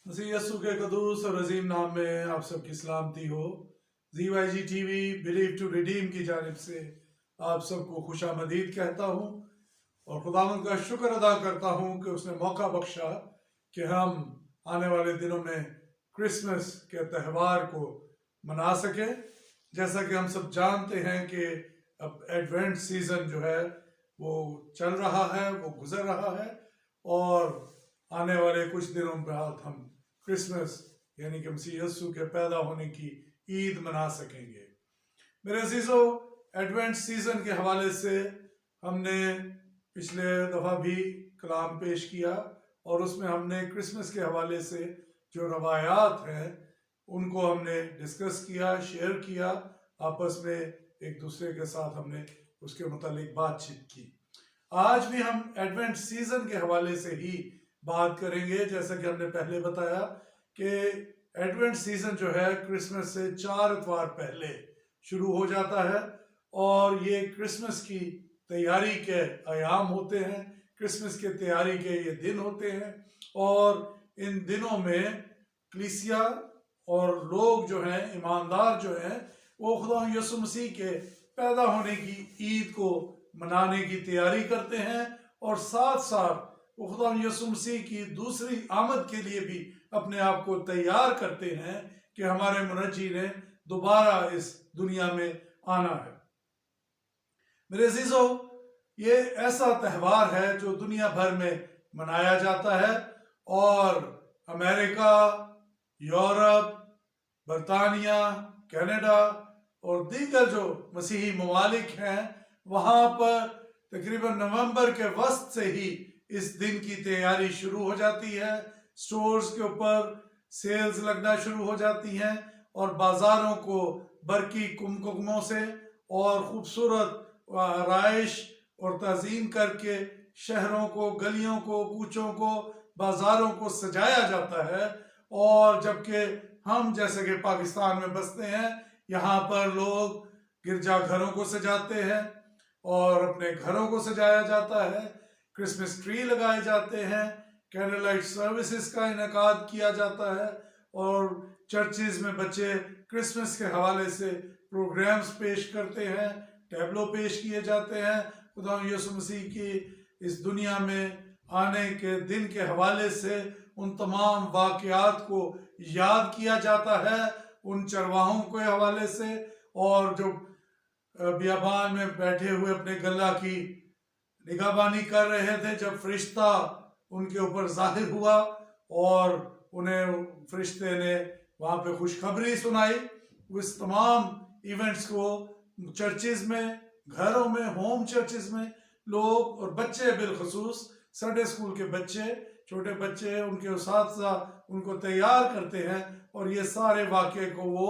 मसीह यस्सु के कदूस और अजीम नाम में आप सबकी सलामती हो। ZYG TV believe to redeem की जानिब से आप सबको खुशामदीद कहता हूँ और खुदावंद का शुक्र अदा करता हूँ कि उसने मौका बख्शा कि हम आने वाले दिनों में क्रिसमस के त्यौहार को मना सकें। जैसा कि हम सब जानते हैं कि अब एडवेंट सीज़न जो है वो चल रहा है, वो गुजर रहा है और आने वाले कुछ दिनों बाद हम क्रिसमस यानी कि मसीह यस्सु के पैदा होने की ईद मना सकेंगे। मेरे अजीजों, एडवेंट सीजन के हवाले से हमने पिछले दफ़ा भी कलाम पेश किया और उसमें हमने क्रिसमस के हवाले से जो रवायात हैं उनको हमने डिस्कस किया, शेयर किया, आपस में एक दूसरे के साथ हमने उसके मुतालिक बातचीत की। आज भी हम एडवेंट सीजन के हवाले से ही बात करेंगे। जैसा कि हमने पहले बताया कि एडवेंट सीजन जो है क्रिसमस से 4 इतवार पहले शुरू हो जाता है और ये क्रिसमस की तैयारी के अयाम होते हैं, क्रिसमस के तैयारी के ये दिन होते हैं और इन दिनों में कलीसिया और लोग जो हैं, ईमानदार जो हैं, वो खुदा यीशु मसीह के पैदा होने की ईद को मनाने की तैयारी करते हैं और साथ साथ वो खुदा यीशु मसीह की दूसरी आमद के लिए भी अपने आप को तैयार करते हैं कि हमारे मुनज्जी ने दोबारा इस दुनिया में आना है। मेरे अजीजों, ये ऐसा त्यौहार है जो दुनिया भर में मनाया जाता है और अमेरिका, यूरोप, बरतानिया, कनाडा और दीगर जो मसीही ममालिक हैं वहाँ पर तकरीबन नवंबर के वस्त से ही इस दिन की तैयारी शुरू हो जाती है। स्टोर्स के ऊपर सेल्स लगना शुरू हो जाती हैं और बाज़ारों को बरकी कुमकुमों से और ख़ूबसूरत आराइश और तज़ीम करके शहरों को, गलियों को, कूचों को, बाज़ारों को सजाया जाता है। और जबकि हम जैसे कि पाकिस्तान में बसते हैं, यहाँ पर लोग गिरजाघरों को सजाते हैं और अपने घरों को सजाया जाता है, क्रिसमस ट्री लगाए जाते हैं, कैंडल लाइट सर्विसेज का इनेकाद किया जाता है और चर्चिज़ में बच्चे क्रिसमस के हवाले से प्रोग्राम्स पेश करते हैं, टैबलो पेश किए जाते हैं। खुदा यीशु मसीह की इस दुनिया में आने के दिन के हवाले से उन तमाम वाक़यात को याद किया जाता है, उन चरवाहों के हवाले से, और जो बियाबान में बैठे हुए अपने गल्ला की निगाहबानी कर रहे थे जब फरिश्ता उनके ऊपर जाहिर हुआ और उन्हें फरिश्ते ने वहाँ पे खुशखबरी सुनाई। उस तमाम इवेंट्स को चर्चिज़ में, घरों में, होम चर्चिज़ में लोग और बच्चे, बिलखसूस संडे स्कूल के बच्चे, छोटे बच्चे, उनके उस्ताद उनको तैयार करते हैं और ये सारे वाक़े को वो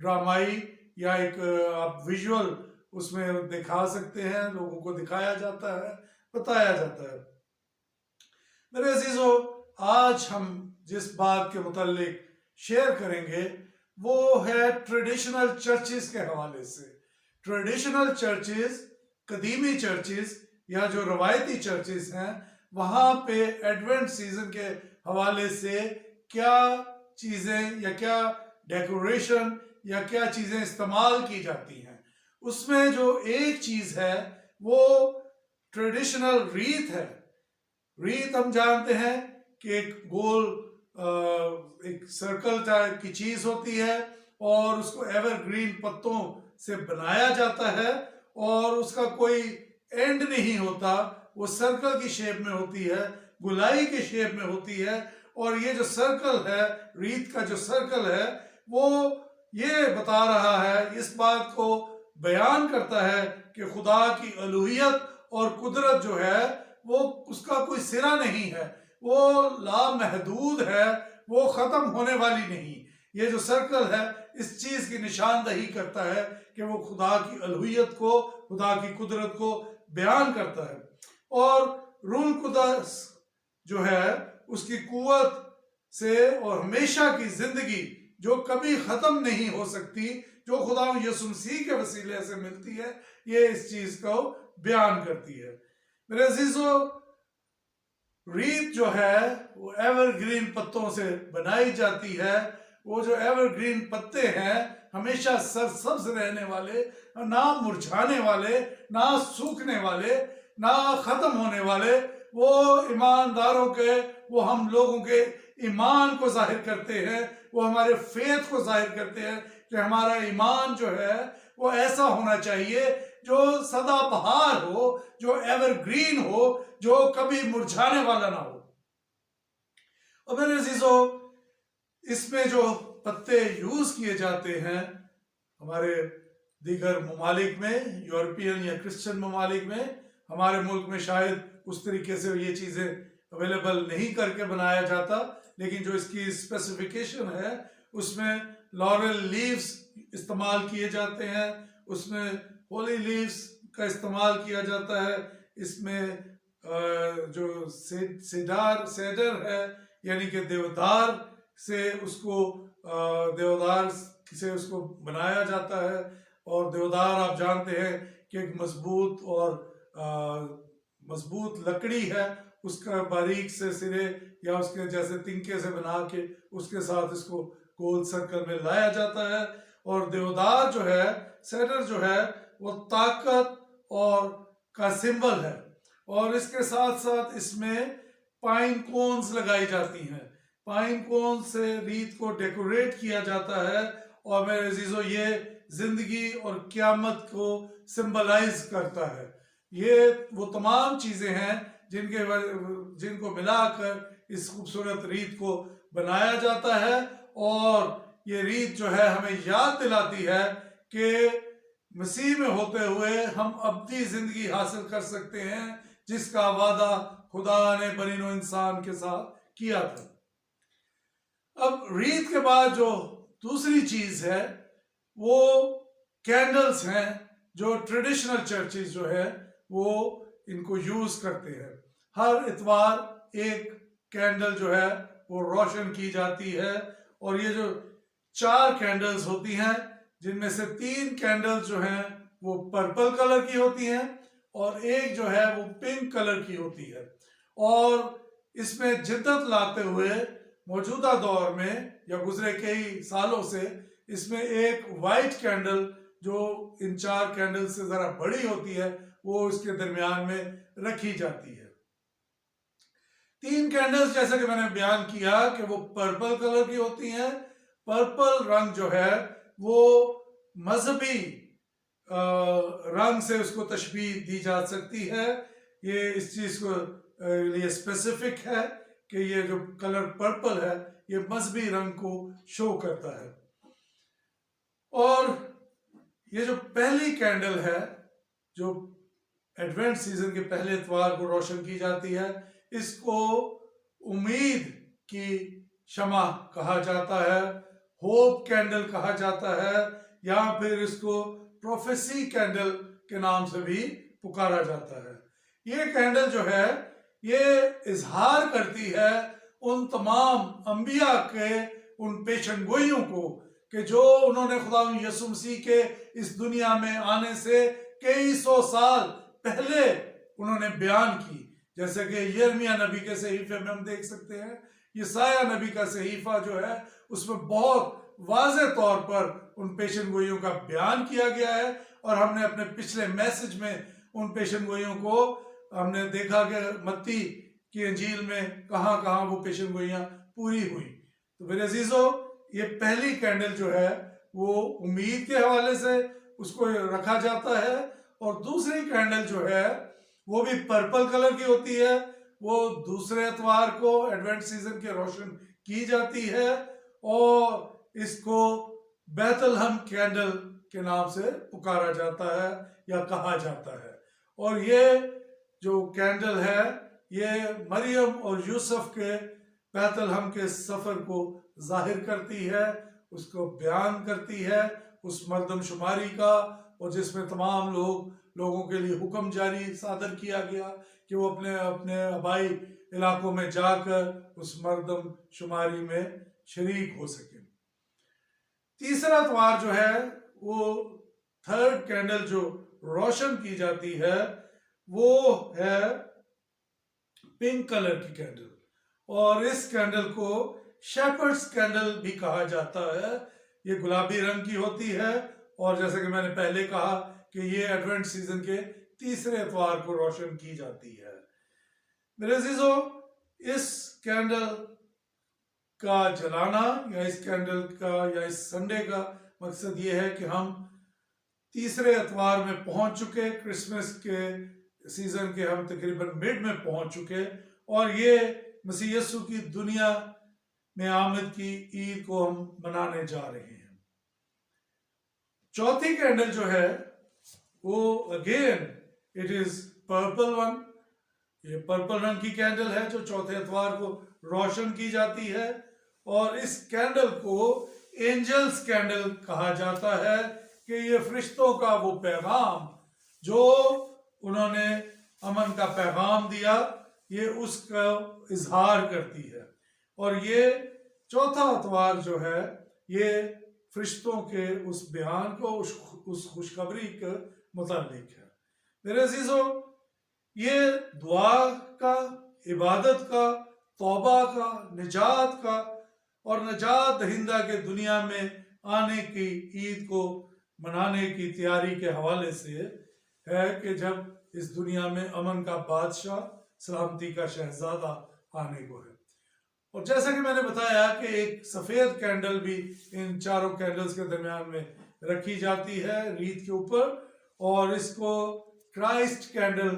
ड्रामाई या एक आप विजुअल उसमें दिखा सकते हैं, लोगों को दिखाया जाता है, बताया जाता है। मेरे अजीजों, आज हम जिस बात के मुतालिक शेयर करेंगे वो है ट्रेडिशनल चर्चिज़ के हवाले से। ट्रेडिशनल चर्चिज़, कदीमी चर्चिज़ या जो रवायती चर्चिज़ हैं, वहाँ पे एडवेंट सीजन के हवाले से क्या चीज़ें या क्या डेकोरेशन या क्या चीज़ें इस्तेमाल की जाती हैं। उसमें जो एक चीज़ है वो ट्रेडिशनल रीत है। रीत हम जानते हैं कि एक गोल एक सर्कल टाइप की चीज़ होती है और उसको एवरग्रीन पत्तों से बनाया जाता है और उसका कोई एंड नहीं होता, वो सर्कल की शेप में होती है, गोलाई के शेप में होती है। और ये जो सर्कल है, रीत का जो सर्कल है, वो ये बता रहा है, इस बात को बयान करता है कि खुदा की अलूहियत और कुदरत जो है वो उसका कोई सिरा नहीं है, वो लामहदूद है, वो ख़त्म होने वाली नहीं। ये जो सर्कल है इस चीज़ की निशानदही करता है कि वो खुदा की अलूहियत को, खुदा की कुदरत को बयान करता है। और रूल कुदस जो है उसकी कुव्वत से और हमेशा की ज़िंदगी जो कभी ख़त्म नहीं हो सकती, जो खुदा यीशु मसीह के वसीले से मिलती है, ये इस चीज़ को बयान करती है। मेरे अजीजों, रीत जो है वो एवरग्रीन पत्तों से बनाई जाती है। वो जो एवरग्रीन पत्ते हैं हमेशा सरसब्ज रहने वाले, ना मुरझाने वाले, ना सूखने वाले, ना खत्म होने वाले, वो ईमानदारों के, वो हम लोगों के ईमान को जाहिर करते हैं, वो हमारे फेथ को जाहिर करते हैं कि हमारा ईमान जो है वो ऐसा होना चाहिए जो सदाबहार हो, जो एवरग्रीन हो, जो कभी मुरझाने वाला ना हो। और मेरे अजीजों, इसमें जो पत्ते यूज किए जाते हैं हमारे दीगर ममालिक में, यूरोपियन या क्रिश्चियन ममालिक में, हमारे मुल्क में शायद उस तरीके से ये चीज़ें अवेलेबल नहीं करके बनाया जाता, लेकिन जो इसकी स्पेसिफिकेशन है उसमें लॉरेल लीव्स इस्तेमाल किए जाते हैं, उसमें होली लीव्स का इस्तेमाल किया जाता है, इसमें जो सेडर है यानी कि देवदार से उसको बनाया जाता है। और देवदार आप जानते हैं कि एक मजबूत लकड़ी है, उसका बारीक से सिरे या उसके जैसे तिनके से बना के उसके साथ इसको गोल सर्कल में लाया जाता है। और देवदार जो है, सेडर जो है, वो ताकत और का सिंबल है। और इसके साथ साथ इसमें पाइन कोन्स लगाई जाती हैं, पाइन कोन से रीत को डेकोरेट किया जाता है। और मेरे अजीजों, ये जिंदगी और क़यामत को सिंबलाइज करता है। ये वो तमाम चीज़ें हैं जिनको मिलाकर इस खूबसूरत रीत को बनाया जाता है। और ये रीत जो है हमें याद दिलाती है कि मसीह में होते हुए हम अब्दी जिंदगी हासिल कर सकते हैं, जिसका वादा खुदा ने बनी नौ इंसान के साथ किया था। अब रीत के बाद जो दूसरी चीज है वो कैंडल्स हैं, जो ट्रेडिशनल चर्चेज जो है वो इनको यूज करते हैं। हर इतवार एक कैंडल जो है वो रोशन की जाती है। और ये जो 4 कैंडल्स होती हैं, जिनमें से 3 कैंडल्स जो हैं वो पर्पल कलर की होती हैं और एक जो है वो पिंक कलर की होती है। और इसमें जिद्दत लाते हुए मौजूदा दौर में या गुजरे कई सालों से इसमें एक वाइट कैंडल जो इन 4 कैंडल से जरा बड़ी होती है वो इसके दरमियान में रखी जाती है। 3 कैंडल्स जैसा कि मैंने बयान किया कि वो पर्पल कलर की होती हैं। पर्पल रंग जो है वो मजहबी रंग से उसको तशबीह दी जा सकती है। ये इस चीज को लिए स्पेसिफिक है कि ये जो कलर पर्पल है ये मजहबी रंग को शो करता है। और ये जो पहली कैंडल है जो एडवेंट सीजन के पहले इतवार को रोशन की जाती है, इसको उम्मीद की शमा कहा जाता है, होप कैंडल कहा जाता है, या फिर इसको प्रोफेसी कैंडल के नाम से भी पुकारा जाता है। ये कैंडल जो है ये इजहार करती है उन तमाम अंबिया के उन पेशन गोइयों को कि जो उन्होंने खुदा यीशु मसीह के इस दुनिया में आने से कई सौ साल पहले उन्होंने बयान की। जैसे कि यिर्मयाह नबी के सहीफे में हम देख सकते हैं, यशायाह नबी का सहीफा जो है उसमें बहुत वाज़े तौर पर उन पेशन गोइयों का बयान किया गया है। और हमने अपने पिछले मैसेज में उन पेशन गोइयों को हमने देखा कि मत्ती की अंजील में कहाँ कहाँ वो पेशन गोइयाँ पूरी हुई। तो मेरे अजीजों, ये पहली कैंडल जो है वो उम्मीद के हवाले से उसको रखा जाता है। और दूसरी कैंडल जो है वो भी पर्पल कलर की होती है, वो दूसरे इतवार को एडवेंट सीजन के रोशन की जाती है और इसको बैतलहम कैंडल के नाम से पुकारा जाता है या कहा जाता है। और ये जो कैंडल है ये मरियम और यूसुफ के बैतलहम के सफर को जाहिर करती है, उसको बयान करती है उस मर्दमशुमारी का, और जिसमें तमाम लोगों के लिए हुक्म जारी सादर किया गया कि वो अपने अपने आबाई इलाकों में जाकर उस मर्दमशुमारी में शरीक हो सके। तीसरा इतवार जो है वो थर्ड कैंडल जो रोशन की जाती है वो है पिंक कलर की कैंडल, और इस कैंडल को शेपर्ड्स कैंडल भी कहा जाता है। ये गुलाबी रंग की होती है, और जैसे कि मैंने पहले कहा कि ये एडवेंट सीजन के तीसरे इतवार को रोशन की जाती है। मेरे अजीजों, इस कैंडल का जलाना या इस कैंडल का या इस संडे का मकसद ये है कि हम तीसरे इतवार में पहुंच चुके, क्रिसमस के सीजन के हम तकरीबन मिड में पहुंच चुके, और ये मसीह यीशु की दुनिया में आमद की ईद को हम मनाने जा रहे हैं। चौथी कैंडल जो है वो again it is purple one. ये पर्पल रंग की कैंडल है जो चौथे इतवार को रोशन की जाती है, और इस कैंडल को एंजल्स कैंडल कहा जाता है कि ये फरिश्तों का वो पैगाम जो उन्होंने अमन का पैगाम दिया, ये उसका इजहार करती है। और ये चौथा इतवार जो है ये फरिश्तों के उस बयान को, उस खुशखबरी के मुतालिक है। मेरे अजीजों, ये दुआ का, इबादत का, तौबा का, निजात का और निजात दहिंदा के दुनिया में आने की ईद को मनाने की तैयारी के हवाले से है कि जब इस दुनिया में अमन का बादशाह, सलामती का शहजादा आने को है। और जैसा कि मैंने बताया कि एक सफ़ेद कैंडल भी इन चारों कैंडल्स के दरमियान में रखी जाती है रीत के ऊपर, और इसको क्राइस्ट कैंडल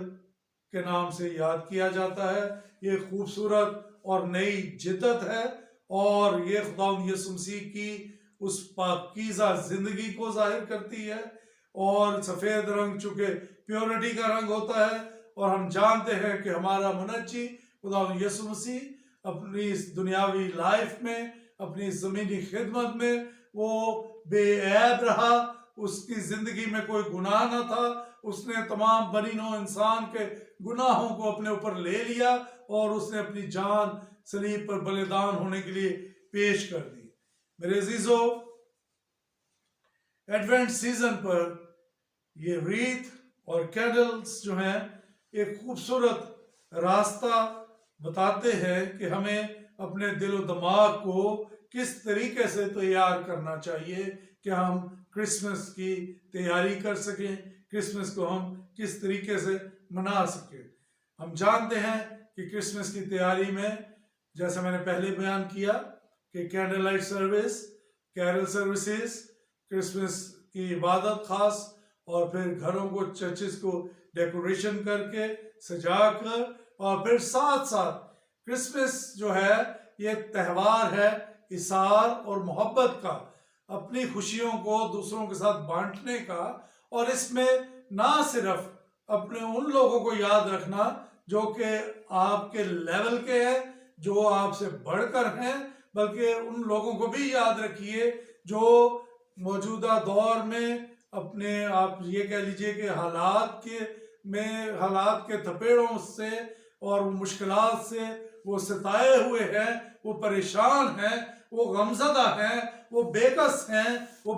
के नाम से याद किया जाता है। ये खूबसूरत और नई जिद्दत है, और ये खुदावंद यीशु मसीह की उस पाकीज़ा जिंदगी को जाहिर करती है। और सफ़ेद रंग चूंकि प्योरिटी का रंग होता है, और हम जानते हैं कि हमारा मुनज्जी खुदावंद यीशु मसीह अपनी इस दुनियावी लाइफ में, अपनी ज़मीनी खिदमत में वो बेऐब रहा, उसकी ज़िंदगी में कोई गुनाह न था। उसने तमाम बनी नौ इंसान के गुनाहों को अपने ऊपर ले लिया, और उसने अपनी जान सलीब पर बलिदान होने के लिए पेश कर दी। मेरे अजीजों, एडवेंट सीजन पर ये रीत और कैंडल्स जो हैं एक खूबसूरत रास्ता बताते हैं कि हमें अपने दिलो दिमाग को किस तरीके से तैयार करना चाहिए कि हम क्रिसमस की तैयारी कर सकें, क्रिसमस को हम किस तरीके से मना सकें। हम जानते हैं कि क्रिसमस की तैयारी में, जैसा मैंने पहले बयान किया, कि candle light service, carol services, Christmas की इबादत खास, और फिर घरों को, चर्चेस को डेकोरेशन करके सजाकर, और फिर साथ साथ क्रिसमस जो है ये त्यौहार है इसार और मोहब्बत का, अपनी खुशियों को दूसरों के साथ बांटने का। और इसमें ना सिर्फ अपने उन लोगों को याद रखना जो कि आपके लेवल के हैं, जो आपसे बढ़कर हैं, बल्कि उन लोगों को भी याद रखिए जो मौजूदा दौर में अपने, आप ये कह लीजिए कि हालात के थपेड़ों से और मुश्किलात से वो सताए हुए हैं, वो परेशान हैं, वो गमज़दा हैं, वो बेकस हैं, वो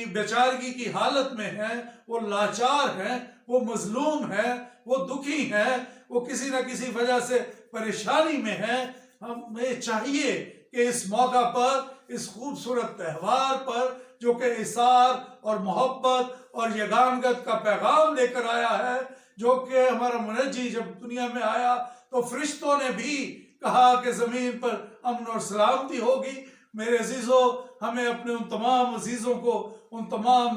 बेचारगी की हालत में हैं, वो लाचार हैं, वो मजलूम हैं, वो दुखी हैं, वो किसी न किसी वजह से परेशानी में हैं। हमें चाहिए कि इस मौका पर, इस खूबसूरत त्यौहार पर, जो कि इसार और मोहब्बत और यगानगत का पैगाम लेकर आया है, जो कि हमारा मुनज्जी जब दुनिया में आया तो फरिश्तों ने भी कहा कि ज़मीन पर अमन और सलामती होगी। मेरे अजीज़ों, हमें अपने उन तमाम अजीज़ों को, उन तमाम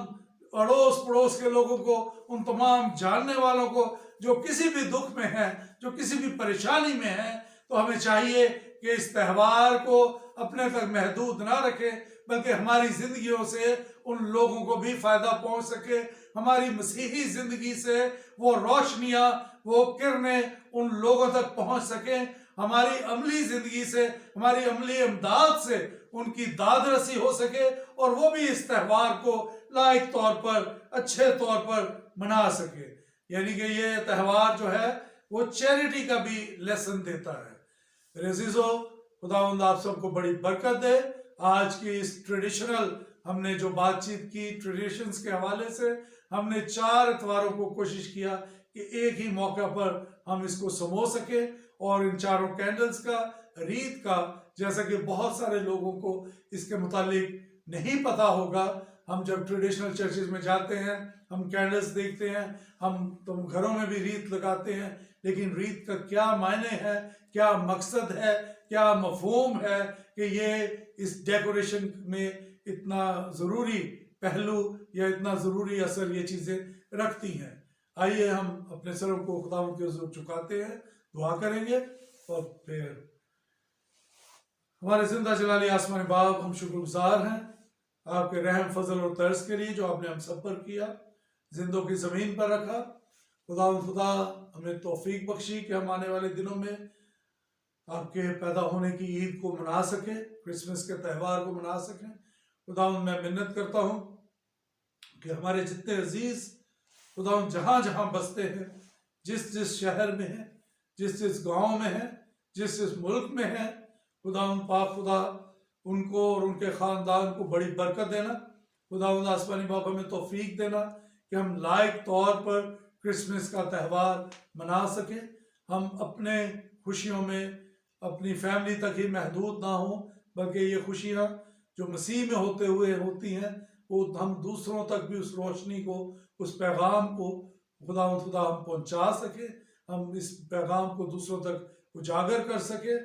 अड़ोस पड़ोस के लोगों को, उन तमाम जानने वालों को जो किसी भी दुख में हैं, जो किसी भी परेशानी में हैं, तो हमें चाहिए कि इस त्यौहार को अपने तक महदूद ना रखें, बल्कि हमारी ज़िंदगियों से उन लोगों को भी फ़ायदा पहुंच सके। हमारी मसीही ज़िंदगी से वो रोशनियाँ, वो किरणें उन लोगों तक पहुंच सकें। हमारी अमली ज़िंदगी से, हमारी अमली इमदाद से उनकी दादरसी हो सके, और वो भी इस त्यौहार को लायक तौर पर, अच्छे तौर पर मना सके। यानी कि ये त्यौहार जो है वो चैरिटी का भी लेसन देता है। मेरे अजीजों, खुदावंद आप सबको बड़ी बरकत दे। आज की इस ट्रेडिशनल, हमने जो बातचीत की ट्रेडिशंस के हवाले से, हमने 4 इतवारों को कोशिश किया کہ ایک ہی موقع پر ہم اس کو سمو سکے. اور ان چاروں کینڈلز کا ریت کا جیسا کہ بہت سارے لوگوں کو اس کے متعلق نہیں پتا ہوگا. ہم جب ٹریڈیشنل چرچز میں جاتے ہیں ہم کینڈلز دیکھتے ہیں, ہم گھروں میں بھی ریت لگاتے ہیں, لیکن ریت کا کیا معنی ہے, کیا مقصد ہے, کیا مفہوم ہے کہ یہ اس ڈیکوریشن میں اتنا ضروری پہلو یا اتنا ضروری اثر یہ چیزیں رکھتی ہیں. آئیے ہم اپنے سروں کو خداوند کے حضور جھکاتے ہیں, دعا کریں گے اور پھر ہمارے زندہ جلالی آسمانی باپ ہم شکر گزار ہیں آپ کے رحم فضل اور طرز کے لیے جو آپ نے ہم سب پر کیا, زندوں کی زمین پر رکھا. خدا ہمیں توفیق بخشی کہ ہم آنے والے دنوں میں آپ کے پیدا ہونے کی عید کو منا سکیں, کرسمس کے تہوار کو منا سکیں. میں منت کرتا ہوں کہ ہمارے جتنے عزیز جہاں جہاں بستے ہیں, جس جس شہر میں ہیں, جس جس گاؤں میں ہیں, جس جس ملک میں ہیں, پاک خدا ان کو اور ان کے خاندان کو بڑی برکت دینا. آسمانی باپ ہمیں توفیق دینا کہ ہم لائق طور پر کرسمس کا تہوار منا سکیں. ہم اپنے خوشیوں میں اپنی فیملی تک ہی محدود نہ ہوں, بلکہ یہ خوشیاں جو مسیح میں ہوتے ہوئے ہوتی ہیں وہ ہم دوسروں تک بھی اس روشنی کو, اس پیغام کو خدا ہم پہنچا سکیں, ہم اس پیغام کو دوسروں تک اجاگر کر سکیں.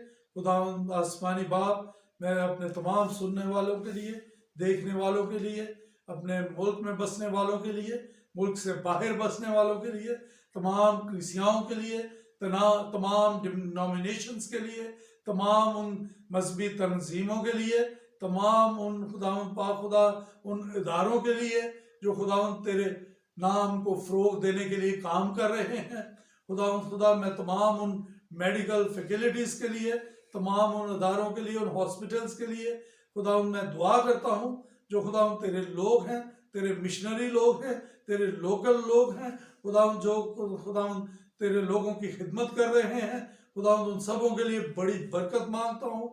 آسمانی باپ میں اپنے تمام سننے والوں کے لیے, دیکھنے والوں کے لیے, اپنے ملک میں بسنے والوں کے لیے, ملک سے باہر بسنے والوں کے لیے, تمام کلیسیاؤں کے لیے, تمام ڈینومینیشنز کے لیے, تمام ان مذہبی تنظیموں کے لیے, تمام ان خدا ان اداروں کے لیے جو تیرے نام کو فروغ دینے کے لیے کام کر رہے ہیں. خدا میں تمام ان میڈیکل فیکلٹیز کے لیے, تمام ان اداروں کے لیے, ان ہاسپٹلز کے لیے میں دعا کرتا ہوں جو تیرے لوگ ہیں, تیرے مشنری لوگ ہیں, تیرے لوکل لوگ ہیں, جو تیرے لوگوں کی خدمت کر رہے ہیں. ان سبوں کے لیے بڑی برکت مانگتا ہوں.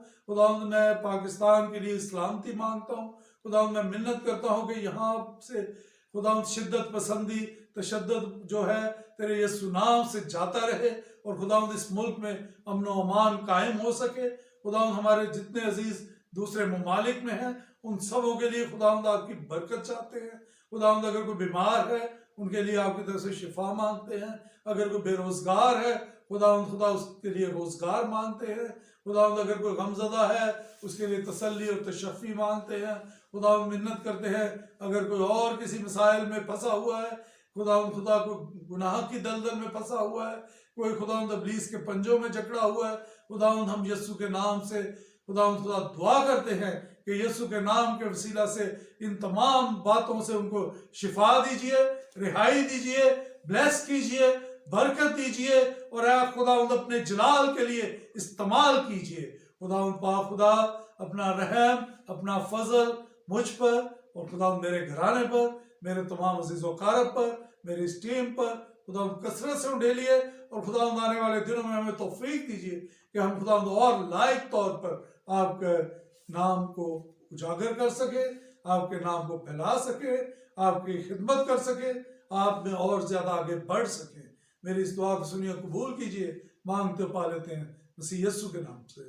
میں پاکستان کے لیے سلامتی مانگتا ہوں. میں منت کرتا ہوں کہ یہاں سے شدت پسندی تشدد جو ہے تیرے یسوع نام سے جاتا رہے, اور اس ملک میں امن و امان قائم ہو سکے. ہمارے جتنے عزیز دوسرے ممالک میں ہیں ان سبوں کے لیے آپ کی برکت چاہتے ہیں. اگر کوئی بیمار ہے ان کے لیے آپ کی طرف سے شفا مانگتے ہیں. اگر کوئی بے روزگار ہے خدا اس کے لیے روزگار مانگتے ہیں. اگر کوئی غمزدہ ہے اس کے لیے تسلی اور تشفی مانگتے ہیں. منت کرتے ہیں اگر کوئی اور کسی مسائل میں پھنسا ہوا ہے, خدا کو گناہ کی دلدل میں پھنسا ہوا ہے, کوئی ابلیس کے پنجوں میں جکڑا ہوا ہے, ہم یسوع کے نام سے دعا کرتے ہیں کہ یسوع کے نام کے وسیلہ سے ان تمام باتوں سے ان کو شفا دیجئے, رہائی دیجئے, بلیس کیجئے, برکت دیجئے, اور اے اپنے جلال کے لیے استعمال کیجئے. خدا اپنا رحم, اپنا فضل مجھ پر اور میرے گھرانے پر, میرے تمام عزیز و اقارب پر, میری اس ٹیم پر کثرت سے انڈیلیے. اور آنے والے دنوں میں ہمیں توفیق دیجیے کہ ہم اور لائق طور پر آپ کے نام کو اجاگر کر سکے, آپ کے نام کو پھیلا سکے, آپ کی خدمت کر سکے, آپ میں اور زیادہ آگے بڑھ سکے. میری اس دعا کو سنیے, قبول کیجیے, مانگتے پا لیتے ہیں مسیح یسوع کے نام سے.